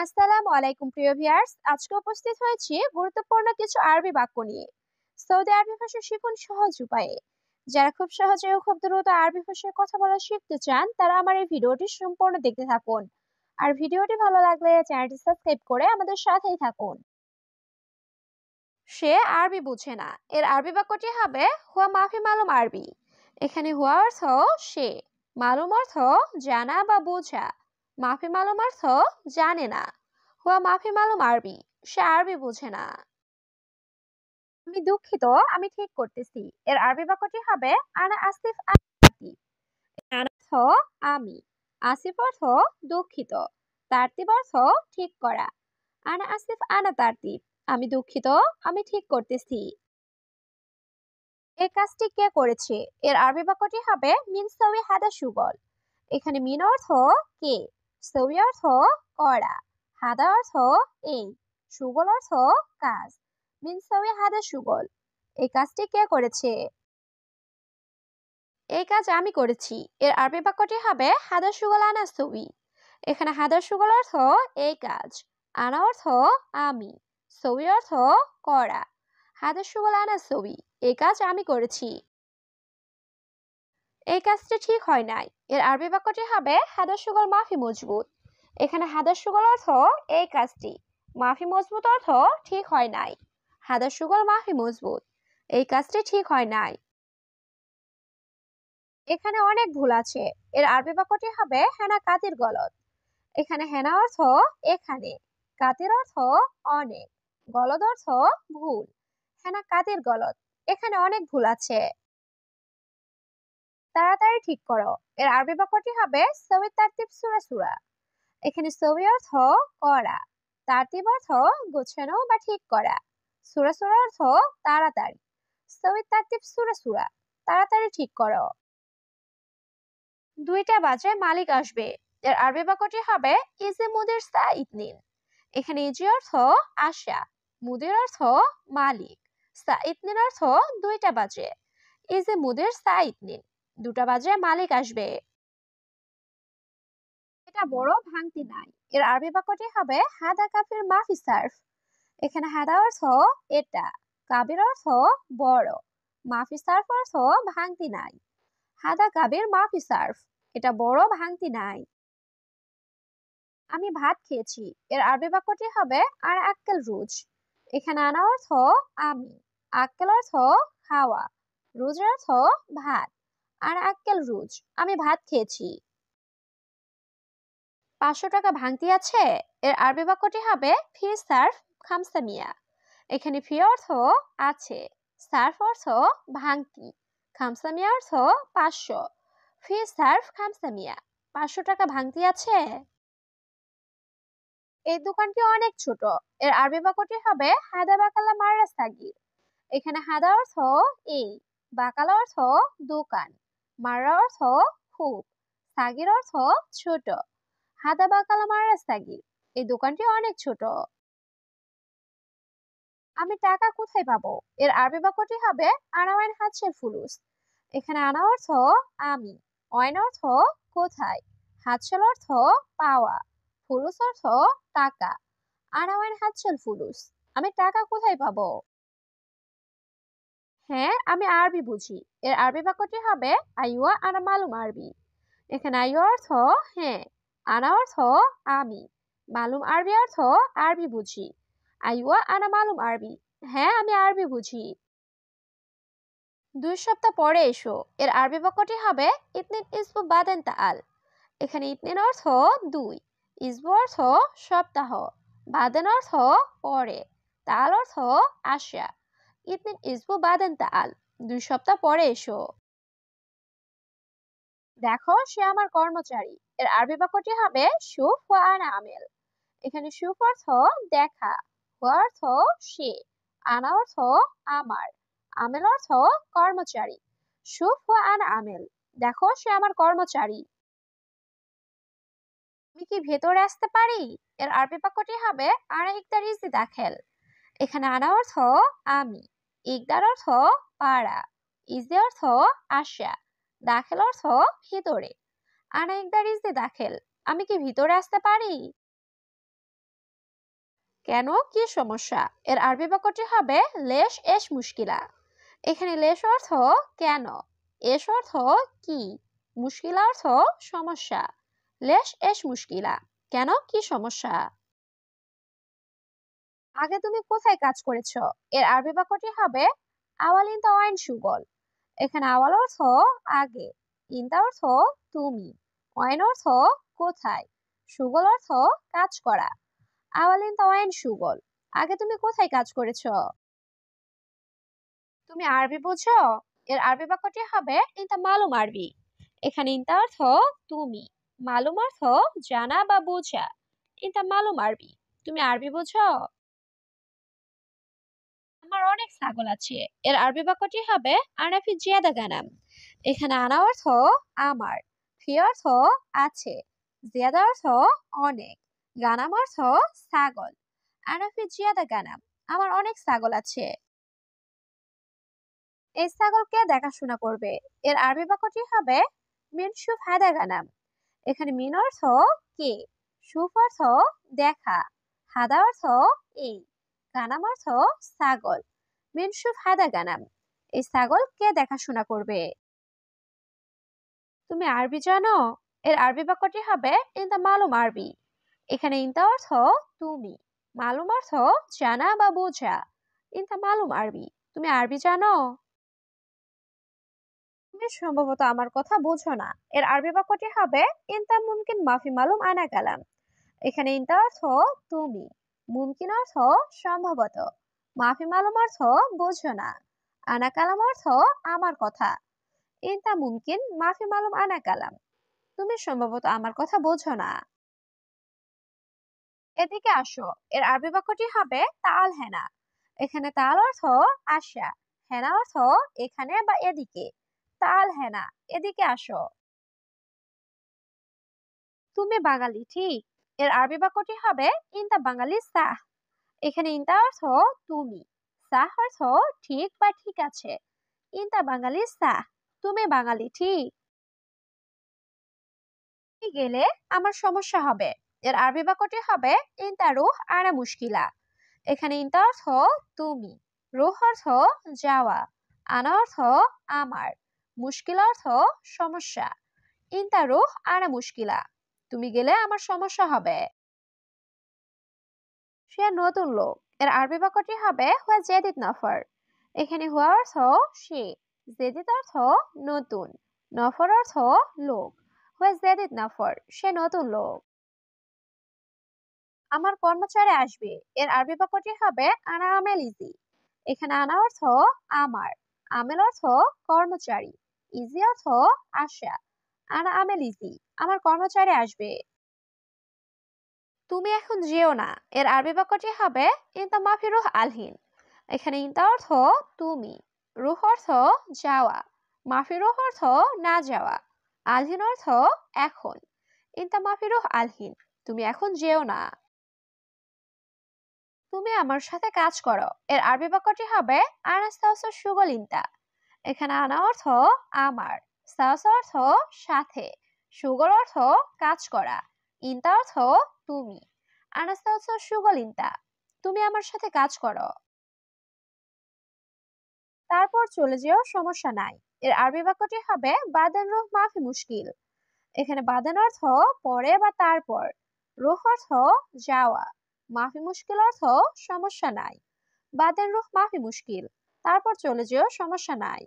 আসসালামু আলাইকুম প্রিয় ভিউয়ার্স, আজকে উপস্থিত হয়েছি গুরুত্বপূর্ণ কিছু আরবি বাক্য নিয়ে। সৌদি আরবি ভাষা শিখুন সহজ উপায়ে। যারা খুব সহজে ও খুব দ্রুত আরবি ভাষায় কথা বলা শিখতে চান তারা আমার এই ভিডিওটি সম্পূর্ণ দেখতে থাকুন। আর ভিডিওটি ভালো লাগলে চ্যানেলটি সাবস্ক্রাইব করে আমাদের সাথেই থাকুন। সে আরবি বুঝে না, এর আরবি বাক্যটি হবে হুয়া মাফি মালুম আরবি। এখানে হুয়া অর্থ সে, মালুম অর্থ জানা বা বোঝা, মাফি মালুম অর্থ জানে না। হুয়া মাফি মালুম আরবি, সে আরবি বুঝে না। আমি দুঃখিত, আমি ঠিক করতেছি, এর আরবি বাক্যটি হবে আনা আসিফ আতি। আনা অর্থ আমি, আসিফ অর্থ দুঃখিত, তারতিব অর্থ ঠিক করা। আনা আসিফ আনা তারতিব, আমি দুঃখিত, আমি ঠিক করতেছি। এই কাজটি কে করেছে, এর আরবি বাক্যটি হবে মিন সাউই হাদা সুগল। এখানে মিন অর্থ কে, সাউই অর্থ করা, হাদা অর্থ এই, সুগল অর্থ কাজ। মিন সাউই হাদা সুগল, এই কাজটি কে করেছে? এই কাজ আমি করেছি, এর আরবি বাক্যটি হবে হাদা সুগল আনা সউই। এখানে হাদা সুগল অর্থ এই কাজ, আনা অর্থ আমি, সউই অর্থ করা। হাদা সুগল আনা সউই, এই কাজ আমি করেছি। এই কাজটি ঠিক হয় নাই, এর আরবি বাক্যটি হবে হাদা সুগল মাফি মজবুত। এখানে হাদা সুগল অর্থ এই কাজটি, মাফি মজবুত অর্থ ঠিক হয় নাই। হাদা সুগল মাফি মজবুত, এই কাজটি ঠিক হয় নাই। এখানে অনেক ভুল আছে, এর আরবি বাক্যটি হবে হেনা কাতির গলত। এখানে হেনা অর্থ এখানে, কাতির অর্থ অনেক, গলদ অর্থ ভুল। হেনা কাতির গলত, এখানে অনেক ভুল আছে। তাড়াতাড়ি ঠিক করো, এর আরবি বাক্যটি হবে সওয়ি তারতিব সুরা সুরা। এখানে সওয়ি অর্থ করা, তারতিব অর্থ গোছানো বা ঠিক করা, সুরা সুরা অর্থ তাড়াতাড়ি। সওয়ি তারতিব সুরা সুরা, তাড়াতাড়ি ঠিক করো। 2টা বাজে মালিক আসবে, এর আরবি বাক্যটি হবে ইজি মুদির সা ইতনিন। এখানে ইজি অর্থ আসা, মুদির অর্থ মালিক, সা ইতনিন অর্থ 2টা বাজে। ইজি মুদির সা ইতনিন, 2টা বাজে মালিক আসবে। এটা বড় ভাঙতি নাই, এর আরবি বাক্যটি হবে হাদা কাফির মাফি সার্ফ। এখানে হাদা অর্থ এটা, কাবির অর্থ বড়, মাফি সার্ফ অর্থ ভাঙতি নাই। হাদা কাবির মাফি সার্ফ, এটা বড় ভাঙতি নাই। আমি ভাত খেয়েছি, এর আরবি বাক্যটি হবে আর আক্কেল রুজ। এখানে আনা অর্থ আমি, আক্কেল অর্থ খাওয়া, রুজ অর্থ ভাত। আর আক্কেল রুজ, আমি ভাত খেয়েছি। 500 টাকা ভাঙতি আছে, এর আরবি বাক্যটি হবে ফি সার্ফ খামসা মিয়া। এখানে ফি অর্থ আছে, সার্ফ অর্থ ভাঙতি, খামসা মিয়া অর্থ 500। ফি সার্ফ খামসা মিয়া, 500 টাকা ভাঙতি আছে। এই দোকানটি অনেক ছোট, এর আরবি বাক্যটি হবে হাদা বাকালা মাররা সাগির। এখানে হাদা অর্থ এই, বাকালা অর্থ দোকান, মাররা অর্থ খুব, সাগির অর্থ ছোট। হাদা বাকালা মাররা সাগির, এই দোকানটি অনেক ছোট। আমি টাকা কোথায় পাবো, এর আরবি বাক্যটি হবে আনাওয়াইন হাতসের ফুলুস। এখানে আনা অর্থ আমি, ওয়াইন অর্থ কোথায়, হাতসেল অর্থ পাওয়া, ফুলুস অর্থ টাকা। আনাওয়াইন হাতসেল ফুলুস, আমি টাকা কোথায় পাবো? হ্যাঁ, আমি আরবি বুঝি, এর আরবি বাক্যটি হবে আইওয়া আনা মালুম আরবি। এখানে আইওয়া অর্থ হ্যাঁ, আনা অর্থ আমি, মালুম আরবি অর্থ আরবি বুঝি। আইওয়া আনা মালুম আরবি, হ্যাঁ আমি আরবি বুঝি। 2 সপ্তাহ পরে এসো, এর আরবি বাক্যটি হবে ইতনিন ইসবু বাদেন তাআল। এখানে ইতনিন অর্থ 2, ইসবু অর্থ সপ্তাহ, বাদেন অর্থ পরে, তাল অর্থ আসা। ইতনিন ইসবু বাদেন তাআল, 2 সপ্তাহ পরে এসো। দেখো সে আমার কর্মচারী, এর আরবি বাক্যটি হবে শুফ ওয়া আনা আমেল। এখানে শুফ অর্থ দেখা, ওয়া অর্থ সে, আনা অর্থ আমার, আমেল অর্থ কর্মচারী। শুফ ওয়া আনা আমেল, দেখো সে আমার কর্মচারী। আমি কি ভেতরে আসতে পারি, এর আরবি বাক্যটি হবে আনা ইকদার ইজি দাখেল। এখানে আনা অর্থ আমি, ইকদার অর্থ পারা, ইজি অর্থ আসা, দাখেল অর্থ ভিতরে। আনা ইকদার ইজি দাখেল, আমি কি ভিতরে আসতে পারি? কেন কি সমস্যা এর আরবি বাক্যটি হবে লেশ এশ মুশকিলা। এখানে লেশ অর্থ কেন, এশ অর্থ কি, মুশকিলা অর্থ সমস্যা। লেশ এশ মুশকিলা, কেন কি সমস্যা। আগে তুমি কোথায় কাজ করেছো এর আরবি বাক্যটি হবে আওয়াল ইনতা ওয়াইন সুগল। এখানে আওয়াল অর্থ আগে, ইনতা অর্থ তুমি, ওয়াইন অর্থ কোথায়, সুগল অর্থ কাজ করা। আওয়াল ইনতা ওয়াইন সুগল, আগে তুমি কোথায় কাজ করেছো। তুমি আরবি বুঝো এর আরবি বাক্যটি হবে ইনতা মালুম আরবি। এখানে ইনতা অর্থ তুমি, মালুম অর্থ জানা বা বোঝা। ইনতা মালুম আরবি, তুমি আরবি বুঝো। আমার অনেক ছাগল আছে এর আরবি বাক্যটি হবে আনা ফি জিয়াদা গানাম। এখানে আনা অর্থ আমার, ফি অর্থ আছে, জিয়াদা অর্থ অনেক, গানাম অর্থ ছাগল। আনা ফি জিয়াদা গানাম, আমার অনেক ছাগল আছে। এই ছাগলকে দেখাশোনা করবে এর আরবি বাক্যটি হবে মিন শুফ হাদা গানাম। এখানে মিন অর্থ কে, শুফ অর্থ দেখা, হাদা অর্থ এই, গানাম অর্থ ছাগল। মিন শুফ হাদা গানাম, এই ছাগল কে দেখাশোনা করবে। তুমি আরবি জানো এর আরবি বাক্যটি হবে ইনতা মালুম আরবি। এখানে ইনতা অর্থ তুমি, মালুম অর্থ জানা বা বোঝা। ইনতা মালুম আরবি, তুমি আরবি জানো। তুমি সম্ভবত আমার কথা বোঝো না এর আরবি বাক্যটি হবে ইনতা মুমকিন মাফি মালুম আনা কালাম। এখানে ইনতা অর্থ তুমি, মুমকিন অর্থ সম্ভবত, মাফি মালুম অর্থ বোঝো না, আনা কালাম অর্থ আমার কথা। ইনতা মুমকিন মাফি মালুম আনা কালাম, তুমি সম্ভবত আমার কথা বোঝো না। এদিকে আসো এর আরবি বাক্যটি হবে তাল হেনা। এখানে তাল অর্থ আসা, হেনা অর্থ এখানে বা এদিকে। তাল হেনা, এদিকে আসো। তুমি বাঙালি ঠিক এর আরবি বাক্যটি হবে ইনতা বাঙালি সাহ। এখানে ইনতা অর্থ তুমি, সাহ অর্থ ঠিক বা ঠিক আছে। ইনতা বাঙালি সাহ, তুমি বাঙালি ঠিক। গেলে আমার সমস্যা হবে এর আরবি বাক্যটি হবে ইনতা রুহ আনা মুশকিলা। এখানে ইনতা অর্থ তুমি, রুহ অর্থ যাওয়া, আনা অর্থ আমার, মুশকিলা অর্থ সমস্যা। ইনতা রুহ আনা মুশকিলা, তুমি গেলে আমার সমস্যা হবে। সে নতুন লোক এর আরবি বাক্যটি হবে হুয়া জেদিদ নফর। এখানে হুয়া অর্থ সে, জেদিদ অর্থ নতুন, নফর অর্থ লোক। হুয়া জেদিদ নফর, সে নতুন লোক। আমার কর্মচারী আসবে এর আরবি বাক্যটি হবে আনা আমেল ইজি। এখানে আনা অর্থ আমার, আমেল অর্থ কর্মচারী, ইজি অর্থ আসা। আনা আমেল ইজি, আমার কর্মচারী আসবে। তুমি এখন যেও না এর আরবি বাক্যটি হবে ইনতা মাফি রুহ আলহিন। এখানে ইনতা অর্থ তুমি, রুহ অর্থ যাওয়া, মাফি রুহ অর্থ না যাওয়া, আলহিন অর্থ এখন। ইনতা মাফি রুহ আলহিন, তুমি এখন যেও না। তুমি আমার সাথে কাজ করো এর আরবি বাক্যটি হবে আনাস্তাউসা সুগল ইনতা। এখানে আনা অর্থ আমার, সাউসা অর্থ সাথে, সুগল অর্থ কাজ করা, ইনতা অর্থ তুমি। আনাস্তাউসা সুগল ইনতা, তুমি আমার সাথে কাজ করো। তারপর চলে যেও সমস্যা নাই এর আরবি বাক্যটি হবে বাদেন রুহ মাফি মুশকিল। এখানে বাদেন অর্থ পরে বা তারপর, রুহ অর্থ যাওয়া, মাফি মুশকিল অর্থ সমস্যা নাই। বাদেন রুহ মাফি মুশকিল, তারপর চলে যেও সমস্যা নাই।